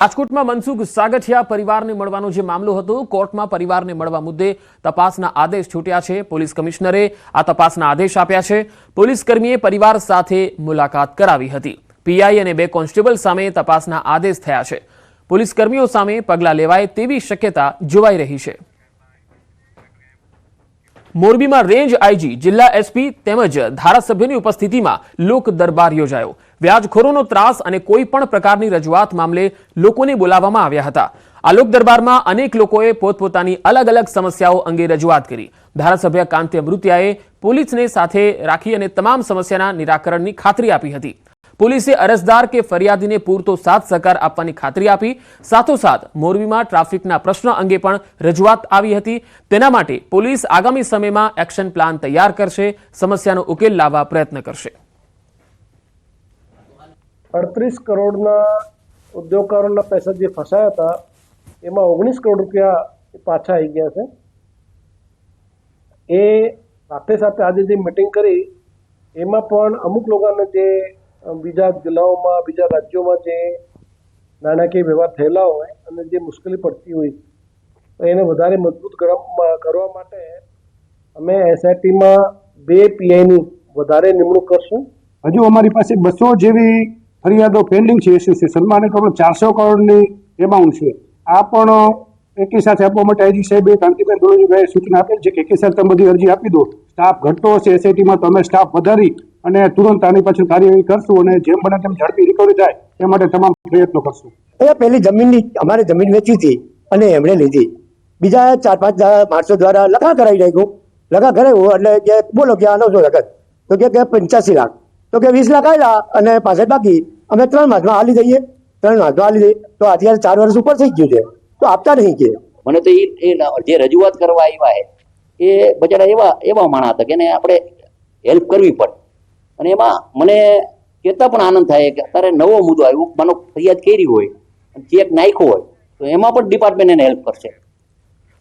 રાજકોટમાં મનસુખ સાગઠિયા પરિવારને મળવાનો જે મામલો હતો, કોર્ટમાં પરિવારને મળવા મુદ્દે તપાસના આદેશ છૂટ્યા છે। પોલીસ કમિશનરે આ તપાસના આદેશ આપ્યા છે। પોલીસ કર્મીએ પરિવાર સાથે મુલાકાત કરાવી હતી। પીઆઈ અને 2 કોન્સ્ટેબલ સામે તપાસના આદેશ થયા છે। પોલીસ કર્મીઓ સામે પગલાં લેવાય તેવી શક્યતા જોવાઈ રહી છે। મોરબીમાં રેન્જ આઈજી, જિલ્લા એસપી તેમજ ધારાસભ્યની ઉપસ્થિતિમાં લોક દરબાર યોજાયો। વ્યાજખોરોનો ત્રાસ અને કોઈ પણ પ્રકારની રજૂઆત મામલે લોકોને બોલાવવામાં આવ્યા હતા। આ લોક દરબારમાં અનેક લોકોએ પોતપોતાની અલગ અલગ સમસ્યાઓ અંગે રજૂઆત કરી। ધારાસભ્ય કાંતિ અમૃતિયાએ પોલીસને સાથે રાખી અને તમામ સમસ્યાના નિરાકરણની ખાતરી આપી હતી। પોલીસે અરજદાર કે ફરિયાદીને પૂરતો સાથ સહકાર આપવાની ખાતરી આપી। સાથોસાથ મોરબીમાં ટ્રાફિકના પ્રશ્ન અંગે પણ રજૂઆત આવી હતી। તેના માટે પોલીસ આગામી સમયમાં એક્શન પ્લાન તૈયાર કરશે, સમસ્યાનો ઉકેલ લાવવા પ્રયત્ન કરશે। 38 કરોડના ઉદ્યોગકારોના પૈસા જે ફસાયા હતા એમાં 19 કરોડ રૂપિયા પાછા આવી ગયા છે। એ સાથે સાથે આજે જે મીટિંગ કરી એમાં પણ અમુક લોકોને જે બીજા જિલ્લાઓમાં, બીજા રાજ્યોમાં જે નાણાકીય વ્યવહાર થયેલા હોય અને જે મુશ્કેલી પડતી હોય તો એને વધારે મજબૂત કરવા માટે અમે એસઆઈટીમાં 2 પીઆઈની વધારે નિમણૂક કરશું। હજુ અમારી પાસે 200 જેવી ફરિયાદો પેન્ડિંગ છે એસોસિએશનમાં અને ટોટલ 400 કરોડની એમાઉન્ટ છે। આ પણ એકી સાથે આપવા માટે આઈજી સાહેબે કાંતિભાઈ દોલજીભાઈએ સૂચના આપેલ છે કે એકી સાથે તમે બધી અરજી આપી દો। સ્ટાફ ઘટતો હશે એસઆઈટીમાં તો અમે સ્ટાફ વધારી અને તુરંત આની પાછળ કાર્યવાહી કરશું અને જેમ બને તેમ ઝડપી રિકવરી થાય એ માટે તમામ પ્રયત્નો કરશું। એ પહેલી જમીનની અમારે જમીન વેચી હતી અને એમણે લીધી। બીજા 4-5 માણસો દ્વારા લખા કરાવી નાખ્યું। લખા કરાવ્યું એટલે કે બોલો કે આનો શું લખત, તો કે 85 લાખ, તો કે 20 લાખ આવેલા અને પાછળ બાકી અમે 3 માસમાં હાલી દઈએ, 3 માસમાં હાલી દઈએ। તો અત્યારે 4 વર્ષ ઉપર થઈ ગયું છે તો આપતા નહીં કે મને તો જે રજૂઆત કરવા આવ્યા એ બચારા એવા માણસ હતા કે એને આપણે હેલ્પ કરવી પડે અને એમાં મને કહેતા પણ આનંદ થાય કે અત્યારે નવો મુદ્દો આવ્યો, માનો ફરિયાદ કરી હોય, ચેક નાખ્યો હોય તો એમાં પણ ડિપાર્ટમેન્ટ એને હેલ્પ કરશે।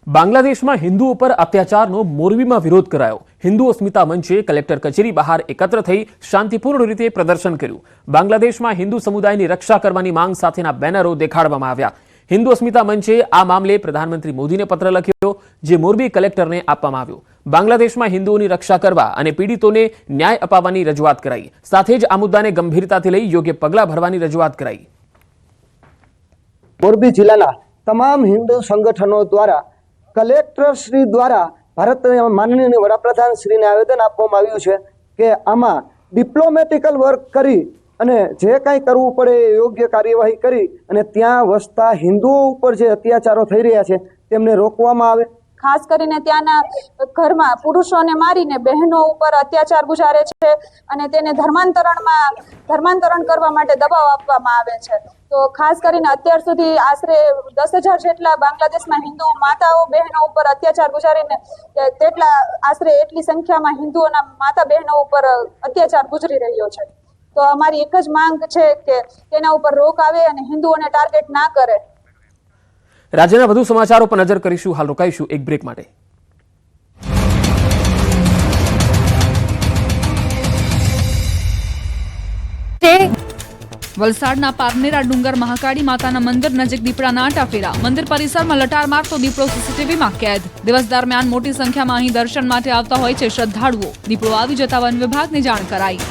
બાંગ્લાદેશમાં હિન્દુઓ પર અત્યાચારનો મોરબીમાં વિરોધ કરાયો। હિન્દુ અસ્મિતા મંચે કલેક્ટર કચેરી બહાર એકત્ર થઈ શાંતિપૂર્ણ રીતે પ્રદર્શન કર્યું। બાંગ્લાદેશમાં હિન્દુ સમુદાયની રક્ષા કરવાની માંગ સાથેના બેનરો દેખાડવામાં આવ્યા। હિન્દુ અસ્મિતા મંચે આ મામલે પ્રધાનમંત્રી મોદીને પત્ર લખ્યો, જે મોરબી કલેક્ટરને આપવામાં આવ્યો। બાંગ્લાદેશમાં હિન્દુઓની રક્ષા કરવા અને પીડિતોને ન્યાય અપાવવાની રજૂઆત કરાઈ। સાથે જ આ મુદ્દાને ગંભીરતાથી લઈ યોગ્ય પગલાં ભરવાની રજૂઆત કરાઈ। મોરબી જિલ્લાના તમામ હિન્દુ સંગઠનો દ્વારા કલેક્ટર શ્રી દ્વારા ભારતના માનનીય વડાપ્રધાન શ્રીને આવેદન આપવામાં આવ્યું છે કે આમાં ડિપ્લોમેટિકલ વર્ક કરી અને જે કાંઈ કરવું પડે એ યોગ્ય કાર્યવાહી કરી અને ત્યાં વસતા હિન્દુઓ ઉપર જે અત્યાચારો થઈ રહ્યા છે તેમને રોકવામાં આવે। ખાસ કરીને ત્યાંના ઘરમાં પુરુષોને મારીને બહેનો ઉપર અત્યાચાર ગુજારે છે અને તેને ધર્માંતરણ કરવા માટે દબાવ આપવામાં આવે છે। તો ખાસ કરીને અત્યાર સુધી આશરે 10,000 જેટલા બાંગ્લાદેશમાં હિન્દુ માતાઓ બહેનો ઉપર અત્યાચાર ગુજારીને આશરે એટલી સંખ્યામાં હિન્દુઓના માતા બહેનો ઉપર અત્યાચાર ગુજરી રહ્યો છે। તો અમારી એક જ માંગ છે કે તેના ઉપર રોક આવે અને હિન્દુઓને ટાર્ગેટ ના કરે। રાજ્યના વધુ સમાચારો પર નજર કરીશું। હાલ રોકાઈશું એક બ્રેક માટે। વલસાડના પારનેરા ડુંગર મહાકાળી માતાના મંદિર નજીક દીપડાના આંટાફેરા। મંદિર પરિસરમાં લટાર મારતો દીપડો સીસીટીવીમાં કેદ। દિવસ દરમિયાન મોટી સંખ્યામાં અહીં દર્શન માટે આવતા હોય છે શ્રદ્ધાળુઓ। દીપડો આવી જતા વન વિભાગને જાણ કરાઈ।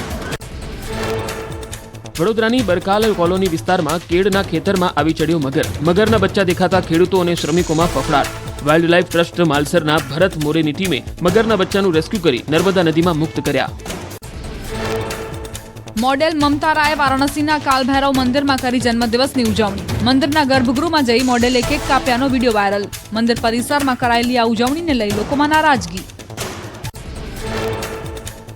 વડોદરાની બરકાલ કોલોની વિસ્તારમાં કેળના ખેતરમાં આવી ચડ્યો મગર। મગરના બચ્ચા દેખાતા ખેડૂતો અને શ્રમિકોમાં ફફડાટ। વાઇલ્ડ લાઇફ ટ્રસ્ટ માલસરના ભરત મોરેની ટીમે મગરના બચ્ચાનું રેસ્ક્યુ કરી નર્મદા નદીમાં મુક્ત કર્યા। મોડેલ મમતા રાય વારાણસીના કાલભૈરવ મંદિરમાં કરી જન્મદિવસની ઉજવણી। મંદિરના ગર્ભગૃહમાં જઈ મોડેલે કેક કાપ્યાનો વિડીયો વાયરલ। મંદિર પરિસરમાં કરાયેલી આ ઉજવણીને લઈ લોકોમાં નારાજગી।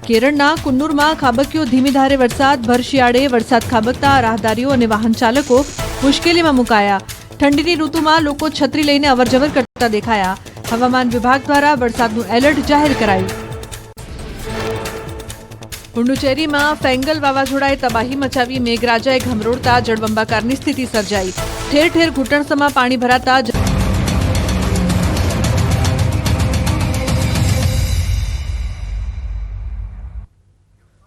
કેરળના કુન્નુરમાં ખાબક્યો ધીમી ધારે વરસાદ। ભર શિયાળે વરસાદ ખાબકતા રાહદારીઓ અને વાહન ચાલકો મુશ્કેલીમાં મુકાયા। ઠંડીની ઋતુમાં લોકો છત્રી લઈને અવરજવર કરતા દેખાયા। હવામાન વિભાગ દ્વારા વરસાદનું એલર્ટ જાહેર કરાયું। પુડુચેરીમાં ફેંગલ વાવાઝોડાએ તબાહી મચાવી। મેઘરાજાએ ઘમરોડતા જળબંબાકારની સ્થિતિ સર્જાઈ। ઠેર ઠેર ઘૂંટણસમા પાણી ભરાતા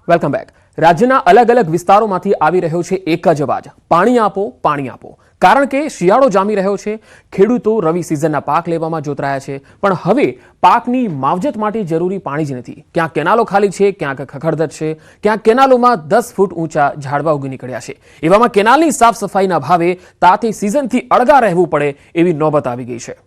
વેલકમ બેક। રાજ્યના અલગ અલગ વિસ્તારોમાંથી આવી રહ્યો છે એક જ અવાજ, પાણી આપો, પાણી આપો। કારણ કે શિયાળો જામી રહ્યો છે, ખેડૂતો રવિ સિઝનના પાક લેવામાં જોતરાયા છે, પણ હવે પાકની માવજત માટે જરૂરી પાણી જ નથી. ક્યાંક કેનાલો ખાલી છે, ક્યાંક ખખડધજ છે, ક્યાંક કેનાલોમાં 10 ફૂટ ઊંચા ઝાડવા ઉગી નીકળ્યા છે. એવામાં કેનાલની સાફ સફાઈના ભાવે તાતી સિઝનથી અળગા રહેવું પડે એવી નોબત આવી ગઈ છે.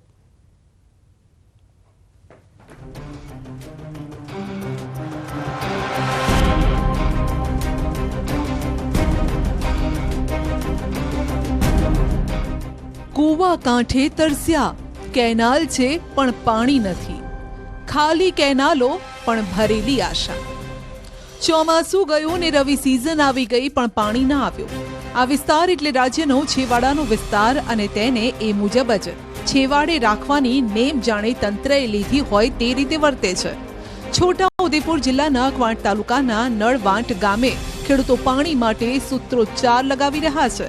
કૂવા કાંઠે તરસ્યા, કેનાલ છે પણ પાણી નથી, ખાલી કેનાલો પણ ભરેલી આશા. ચોમાસું ગયું ને રવિ સિઝન આવી ગઈ પણ પાણી ના આવ્યું. આ વિસ્તાર એટલે રાજ્યનો છેવાડાનો વિસ્તાર અને તેને એ મુજબ જ છેવાડે રાખવાની નેમ જાણે તંત્રએ લીધી હોય તે રીતે વર્તે છે. છોટાઉદેપુર જિલ્લાના ક્વાંટ તાલુકાના નળવાંટ ગામે ખેડૂતો પાણી માટે સૂત્રોચ્ચાર લગાવી રહ્યા છે.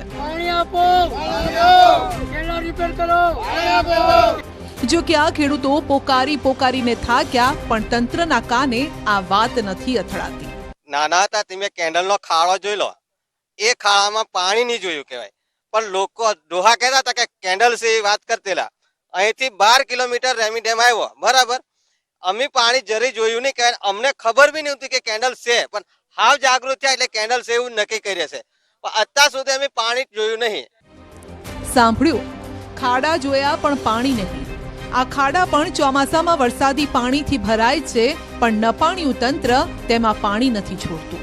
જો કે આ ખેડૂતો પોકારીને થાક્યા પણ તંત્રના કાને આ વાત નથી અથડાતી. નાના હતા તમે કેન્ડલનો ખાડો જોઈ લો, એ ખાડામાં પાણી નહીં જોયું કહેવાય, પણ લોકો ડોહા કહેતા હતા કે કેન્ડલ છે એ વાત કરતેલા. અહીંથી 12 કિલોમીટર રેમી ડેમ આવ્યો, બરાબર. અમે પાણી જરી જોયું નહીં, કહેવાય અમને ખબર બી નહીં હતી કે કેન્ડલ છે, પણ હાવ જાગૃત થયા એટલે કેન્ડલ છે એવું નક્કી કરીએ છે, પણ અત્યાર સુધી અમે પાણી જોયું નહીં. સાંભળ્યું, ખાડા જોયા પણ પાણી નહીં. આ ખાડા પણ ચોમાસામાં વરસાદી પાણીથી ભરાય છે, પણ નપાણ્યું તંત્ર તેમાં પાણી નથી છોડતું.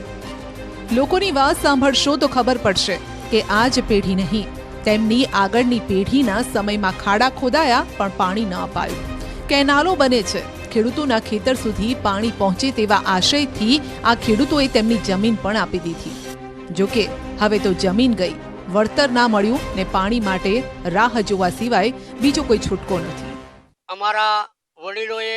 લોકોની વાત સાંભળશો તો ખબર પડશે કે આ જ પેઢી નહીં, તેમની આગળની પેઢીના સમયમાં ખાડા ખોદાયા પણ પાણી ન અપાયું. કેનાલો બને છે, ખેડૂતોના ખેતર સુધી પાણી પહોંચે તેવા આશયથી આ ખેડૂતોએ તેમની જમીન પણ આપી દીધી. જોકે હવે તો જમીન ગઈ, વળતર ના મળ્યું ને પાણી માટે રાહ જોવા સિવાય બીજો કોઈ છૂટકો નથી. અમારા વડીલોએ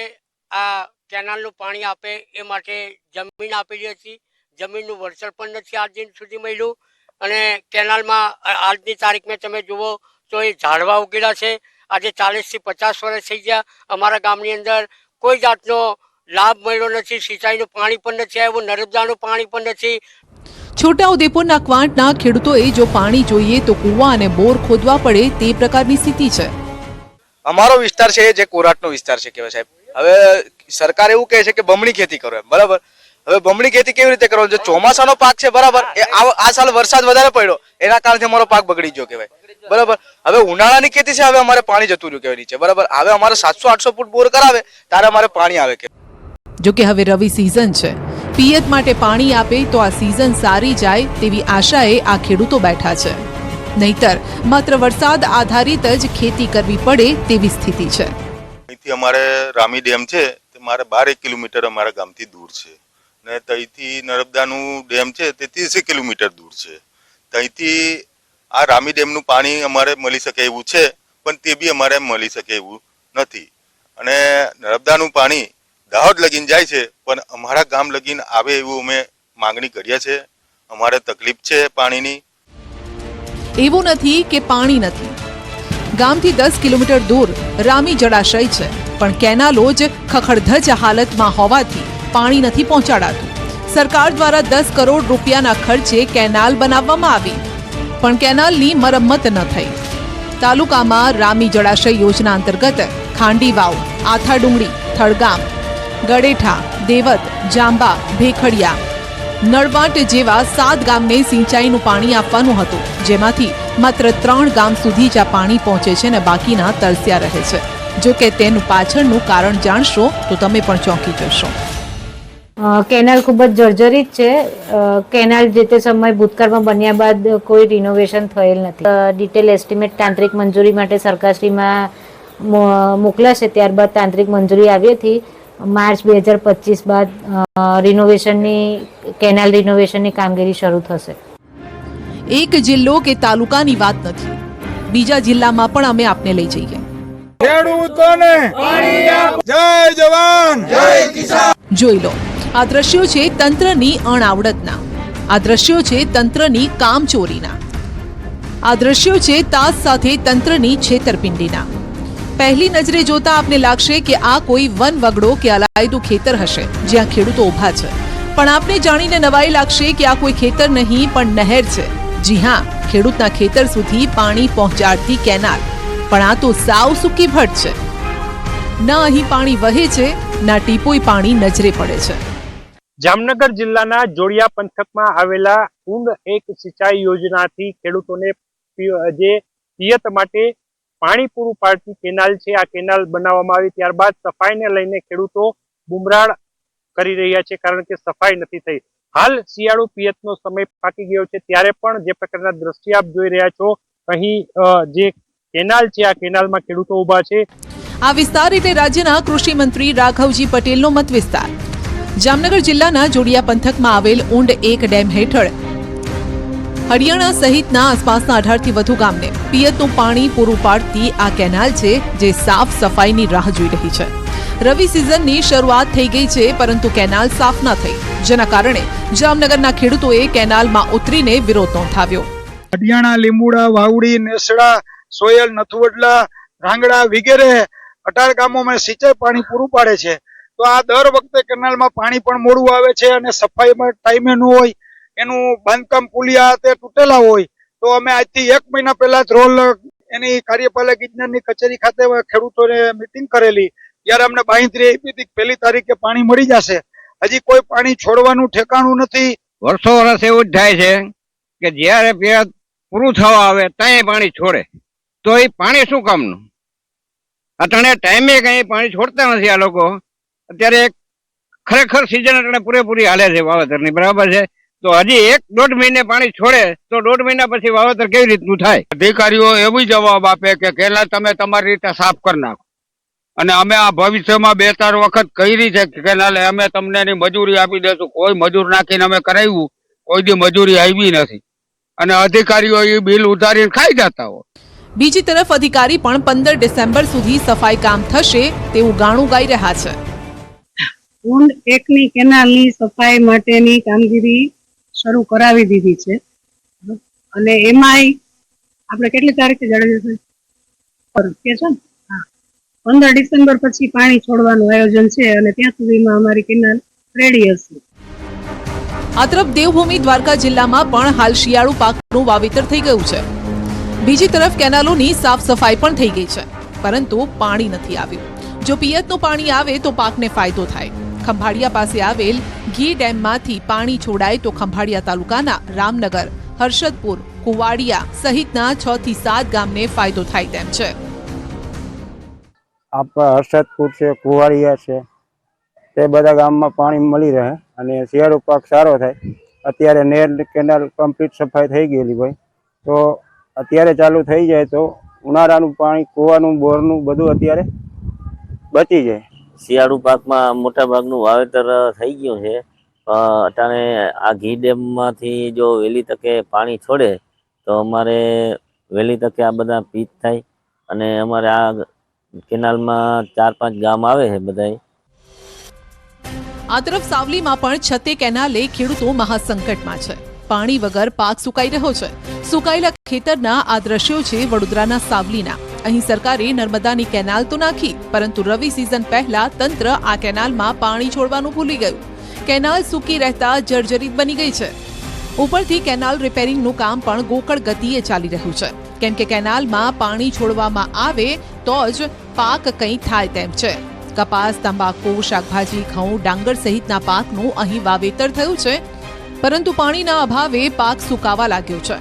આ કેનાલનું પાણી આપે એ માટે જમીન આપેલી હતી. જમીનનું વળતર પણ નથી આજ દિન સુધી મળ્યું. અને કેનાલમાં આજની તારીખમાં તમે જુઓ તો એ ઝાડવા ઉગેલા છે. આજે 40 થી 50 વર્ષ થઈ ગયા. અમારા ગામની અંદર કોઈ જાતનો લાભ મળ્યો નથી. સિંચાઈનું પાણી પણ નથી આવ્યું, નર્મદાનું પાણી પણ નથી. છોટાઉદેપુરના ક્વાંટના ખેડૂતોએ જો પાણી જોઈએ તો કૂવા અને બોર ખોદવા પડે તે પ્રકારની સ્થિતિ છે. અમારો વિસ્તાર છે જે કોરાટનો વિસ્તાર છે કહેવાય સાહેબ. હવે સરકાર એવું કહે છે કે બમણી ખેતી કરો, બરાબર. હવે બમણી ખેતી કેવી રીતે કરવાની? જો ચોમાસાનો પાક છે, બરાબર, એ આ સાલ વરસાદ વધારે પડ્યો એના કારણે અમારો પાક બગડી ગયો કહેવાય, બરાબર. હવે ઉનાળાની ખેતી છે, હવે અમારે પાણી જતું રહ્યું કહેવાય નીચે, બરાબર. હવે અમારે 700-800 ફૂટ બોર કરાવે ત્યારે અમારે પાણી આવે કે. જો કે હવે રવિ સિઝન છે, પિયત માટે પાણી આપે તો આ સિઝન સારી જાય તેવી આશાએ આ ખેડૂતો બેઠા છે. નહીતર માત્ર વરસાદ આધારિત જ ખેતી કરવી પડે તેવી સ્થિતિ છે. અહીંથી અમારે રામી ડેમ છે તે મારે 12 કિલોમીટર અમારા ગામથી દૂર છે, ને ત્યાંથી નર્મદાનું ડેમ છે તે 30 કિલોમીટર દૂર છે. ત્યાંથી આ રામી ડેમનું પાણી અમારે મળી શકે એવું છે, પણ તે બી અમારે મળી શકે એવું નથી. અને નર્મદાનું પાણી દાહોદ લગીને જાય છે, પણ અમારા ગામ લગીને આવે એવું અમે માંગણી કરીએ છીએ. અમારે તકલીફ છે પાણીની. એવું નથી કે પાણી નથી. ગામથી 10 કિલોમીટર દૂર રામી જળાશય છે, પણ કેનાલો જ ખખડધજ હાલતમાં હોવાથી પાણી નથી પહોંચાડાતું. સરકાર દ્વારા 10 કરોડ રૂપિયાના ખર્ચે કેનાલ બનાવવામાં આવી, પણ કેનાલની મરમ્મત ન થઈ. તાલુકામાં રામી જળાશય યોજના અંતર્ગત ખાંડી વાવ, આથા ડુંગળી, થળગામ, ગડેઠા, દેવત, જાંબા, ભેખડિયા, નળવાંટ જેવા 7 ગામને સિંચાઈનું પાણી આપવાનું હતું, જેમાંથી માત્ર 3 ગામ સુધી જ આ પાણી પહોંચે છે અને બાકીના તરસ્યા રહે છે. જો કે તેનું પાછળનું કારણ જાણશો તો તમે પણ ચોંકી જશો. કેનાલ ખૂબ જ જર્જરિત છે. કેનાલ જે તે સમય ભૂતકાળમાં બન્યા બાદ કોઈ રિનોવેશન થયેલ નથી. ડિટેલ એસ્ટિમેટ તાંત્રિક મંજૂરી માટે સરકારશ્રીમાં મોકલાશે, ત્યારબાદ તાંત્રિક મંજૂરી આવી હતી. માર્ચ 2025 બાદ કેનાલ રિનોવેશનની કામગીરી શરૂ થશે. એક જિલ્લો કે તાલુકાની વાત નથી, બીજા જિલ્લામાં પણ અમે આપને લઈ જઈએ. ખેડૂતોને જય જવાન જય કિસાન. જોઈ લો, આ દ્રશ્યો છે તંત્રની અણઆવડતના. આ દ્રશ્યો છે તંત્રની કામચોરીના. આ દ્રશ્યો છે તાસ સાથે તંત્રની છેતરપિંડીના. પહેલી નજરે જોતા આપને લાગશે કે આ કોઈ વન વગડો કે અલાયદું ખેતર હશે જ્યાં ખેડૂતો ઊભા છે, પણ આપને જાણીને નવાઈ લાગશે કે આ કોઈ ખેતર નહીં પણ નહેર છે, જી હા, ખેડૂતના ખેતર સુધી પાણી પહોંચાડતી કેનાલ, પણ આ તો સાવ સૂકી ભટ્ટ છે. ના અહીં પાણી વહે છે, ના ટીપોય પાણી નજરે પડે છે. જામનગર જિલ્લાના જોડિયા પંથકમાં આવેલા ઊંડ એક સિંચાઈ યોજનાથી ખેડૂતોને જે પિયત માટે પાણી પૂરું પાડતી કેનાલ છે, આ કેનાલ બનાવવામાં આવી ત્યારબાદ સફાઈને લઈને ખેડૂતો બુમરાણ કરી રહ્યા છે, કારણ કે સફાઈ નથી થઈ. હાલ શિયાળુ પિયતનો સમય પાકી ગયો છે, ત્યારે પણ જે પ્રકારના દ્રશ્ય આપ જોઈ રહ્યા છો, અહીં જે કેનાલ છે, આ કેનાલમાં ખેડૂતો ઊભા છે. આ વિસ્તાર એટલે રાજ્યના કૃષિ મંત્રી રાઘવજી પટેલનો મત વિસ્તાર. જામનગર જિલ્લાના જોડિયા પંથકમાં આવેલ ઊંડ એક ડેમ હેઠળ હરિયાણા સહિતના આસપાસના 18થી વધુ ગામને પિયતનું પાણી પૂરું પાડતી આ કેનાલ છે, જે સાફ સફાઈની રાહ જોઈ રહી છે. રવિ સિઝનની શરૂઆત થઈ ગઈ છે, પરંતુ કેનાલ સાફ ન થઈ, જેના કારણે જામનગરના ખેડૂતોએ કેનાલમાં ઉતરીને વિરોધ નોંધાવ્યો. હરિયાણા, લીંબુડા, વાવડી, નેસડા, સોયલ, નથુવડલા, રાંગડા વગેરે 18 ગામોમાં સિંચાઈ પાણી પૂરું પાડે છે. તો આ દર વખતે કેનાલમાં પાણી પણ મોડું આવે છે અને સફાઈમાં ટાઈમે ન હોય, એનું બાંધકામ પુલિયા તે તૂટેલા હોય. તો અમે આજથી 1 મહિના પહેલા જ રોલ એની કાર્યપાલક ઇજનેરની કચેરી ખાતે ખેડૂતોને મિટિંગ કરેલી, ત્યારે અમને બાંહેધરી આપી હતી 1 તારીખે પાણી મળી જશે. હજી કોઈ પાણી છોડવાનું ઠેકાણું નથી. વર્ષો વર્ષ એવું જ થાય છે કે જયારે પિયત પૂરું થવા આવે ત્યાં પાણી છોડે, તો એ પાણી શું કામનું? અટાણે ટાઈમે કઈ પાણી છોડતા નથી આ લોકો. અત્યારે ખરેખર સિઝન અટાણે પૂરેપૂરી હાલે છે વાવેતરની, બરાબર છે. તો હજી 1-1.5 મહિને પાણી છોડે તો 1.5 મહિના પછી વાવેતર કેવી રીતનું થાય? અધિકારીઓ એવું જવાબ આપે કે કેનાલ તમે તમારી રીતે સાફ કરી નાખો, અને અમે આ ભવિષ્યમાં 2-4 વખત કરી છે કેનાલે અમે તમને એની મજૂરી આપી દેશું. કોઈ મજૂર નાખીને અમે કરાવ્યું, કોઈ દી મજૂરી આવી નથી, અને અધિકારીઓ એ બિલ ઉધારીને ખાઈ જતા હોય. બીજી તરફ અધિકારી પણ 15 ડિસેમ્બર સુધી સફાઈ કામ થશે તેવું ગાણું ગાઈ રહ્યા છે. ઊંડ એકની કેનાલની સફાઈ માટેની કામગીરી શરૂ કરાવી દીધી છે, અને એમાંય આપણે કેટલી તારીખે જણાવ્યું છે ને? 15 ડિસેમ્બર પછી પાણી છોડવાનું આયોજન છે, અને ત્યાં સુધીમાં અમારી કેનાલ રેડી હશે. આ તરફ દેવભૂમિ દ્વારકા જિલ્લામાં પણ હાલ શિયાળુ પાકનું વાવેતર થઈ ગયું છે. બીજી તરફ કેનાલોની સાફ સફાઈ પણ થઈ ગઈ છે, પરંતુ પાણી નથી આવ્યું. જો પિયતનું પાણી આવે તો પાકને ફાયદો થાય. ખંભાળિયા પાસે આવેલ ઘી ડેમમાંથી પાણી છોડાય તો ખંભાળિયા તાલુકાના રામનગર, હર્ષદપુર, કુવાડિયા સહિતના 6 થી 7 ગામને ફાયદો થાય તેમ છે. હર્ષદપુર છે, કુવાડિયા છે, તે બધા ગામમાં પાણી મળી રહે અને શિયાળુ પાક સારો થાય. અત્યારે નેર કેનાલ કમ્પ્લીટ સફાઈ થઈ ગયેલી હોય, તો અત્યારે ચાલુ થઈ જાય તો ઉનાળાનું પાણી, કૂવાનું, બોરનું બધું અત્યારે બચી જાય. શિયાળુ પાકમાં મોટા ભાગનું વાવેતર થઈ ગયું છે. અટાણે આ ઘી ડેમમાંથી જો વહેલી તકે પાણી છોડે તો અમારે વહેલી તકે આ બધા પીક થાય, અને અમારે આ કેનાલમાં 4-5 ગામ આવે છે બધાય. આ તરફ સાવલીમાં પણ છતે કેનાલે ખેડૂતો મહાસંકટમાં છે. પાણી વગર પાક સુકાઈ રહ્યો છે. સુકાયેલા ખેતરના આ દ્રશ્યો છે વડોદરાના સાવલીના. અહીં સરકારે નર્મદાની કેનાલ તો નાખી, પરંતુ રવિ સિઝન પહેલા તંત્ર આ કેનાલમાં પાણી છોડવાનું ભૂલી ગયું. કેનાલ સૂકી રહેતા જર્જરિત બની ગઈ છે. ઉપરથી કેનાલ રિપેરિંગનું કામ પણ ગોકળ ગતિએ ચાલી રહ્યું છે, કેમ કે કેનાલમાં પાણી છોડવામાં આવે તો જ પાક કંઈ થાય તેમ છે. કપાસ, તંબાકુ, શાકભાજી, ઘઉં, ડાંગર સહિતના પાકનું અહીં વાવેતર થયું છે, પરંતુ પાણીના અભાવે પાક સુકાવા લાગ્યો છે.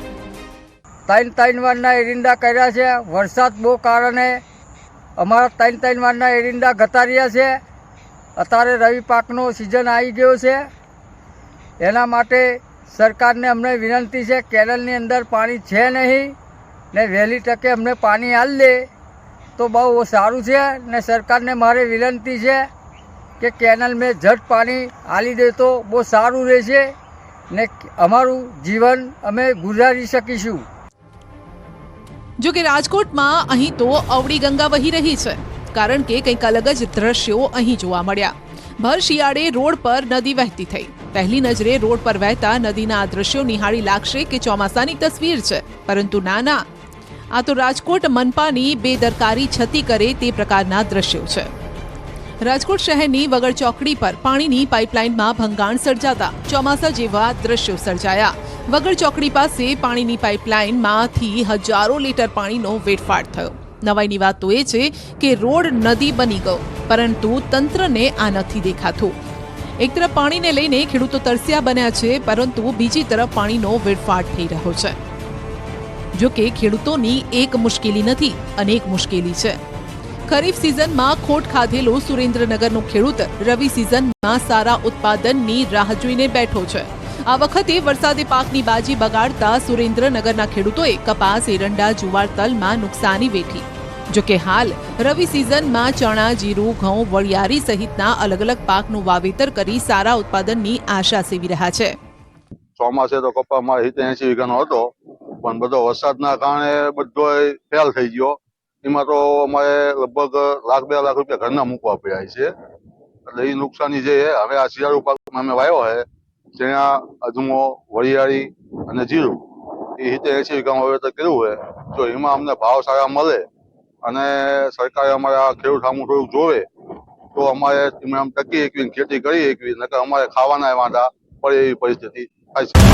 3 વારના એરિંડા કર્યા છે. વરસાદ બહુ કારણે અમારા 3 વારના એરિંડા ગતાર્યા છે. અત્યારે રવિ પાકનો સિઝન આવી ગયો છે, એના માટે સરકારને અમને વિનંતી છે, કેનાલની અંદર પાણી છે નહીં ને વહેલી તકે અમને પાણી આપી દે તો બહુ સારું છે. ને સરકારને મારે વિનંતી છે કે કેનાલ મેં ઝટ પાણી આપી દે તો બહુ સારું રહેશે ને અમારું જીવન અમે ગુજારી શકીશું. જો કે રાજકોટમાં અહીં તો અવળી ગંગા વહી રહી છે, કારણ કે કંઈક અલગ જ દ્રશ્યો અહીં જોવા મળ્યા. ભર શિયાળે રોડ પર નદી વહેતી થઈ. પહેલી નજરે રોડ પર વહેતા નદીના આ દ્રશ્યો નિહાળી લાગશે કે ચોમાસાની તસવીર છે, પરંતુ ના, આ તો રાજકોટ મનપાની બેદરકારી છતી કરે તે પ્રકારના દ્રશ્યો છે. રાજકોટ શહેરની વગર ચોકડી પર પાણીની પાઇપલાઇનમાં ભંગાણ સર્જાતા ચોમાસા જેવા દ્રશ્યો સર્જાયા. વગર ચોકડી પાસે પાણીની પાઇપલાઇનમાંથી હજારો લીટર પાણીનો વેડફાટ થયો. નવાઈની વાત તો એ છે કે રોડ નદી બની ગયો, પરંતુ તંત્રને આ નથી દેખાતું. એક તરફ પાણીને લઈને ખેડૂતો તરસ્યા બન્યા છે, પરંતુ બીજી તરફ પાણીનો વેડફાટ થઈ રહ્યો છે. જો કે ખેડૂતોની એક મુશ્કેલી નથી, અનેક મુશ્કેલી છે. ખરીફ સિઝનમાં ખોટ ખાધેલો સુરેન્દ્રનગરનો ખેડૂત રવિ સિઝનમાં સારા ઉત્પાદનની રાહ જોઈને બેઠો છે. આ વખતે વરસાદે પાકની બાજી બગાડતા સુરેન્દ્રનગરના ખેડૂતોએ કપાસ, એરંડા, જુવાર, તલમાં નુકસાની વેઠી. જો કે હાલ રવિ સિઝનમાં ચણા, જીરું, ઘઉં, વરિયાળી સહિતના અલગ અલગ પાકનું વાવેતર કરી સારા ઉત્પાદનની આશા સેવી રહ્યા છે. ચોમાસે તો કપામાં 80 વીઘાનો હતો, પણ બધો વરસાદના કારણે બધો ફેલ થઈ ગયો. એમાં તો અમારે લગભગ ₹1,00,000-2 લાખ ઘરના મૂકવા પડ્યા છે. એટલે એ નુકસાની જે હવે આ શિયાળુ પાકમાં અમે વાવ્યો છે, ત્યાં અજમો, વરિયાળી અને જીરું એ 80 વીઘામાં વાવેતર કર્યું છે. જો એમાં અમને ભાવ સારા મળે અને સરકારે અમારા ખેડૂત સામું થોડુંક જોવે તો અમારે એમાં ટકી એકવી ખેતી કરી એકવી, નકર અમારે ખાવાના વાંધા પડે એવી પરિસ્થિતિ થાય છે.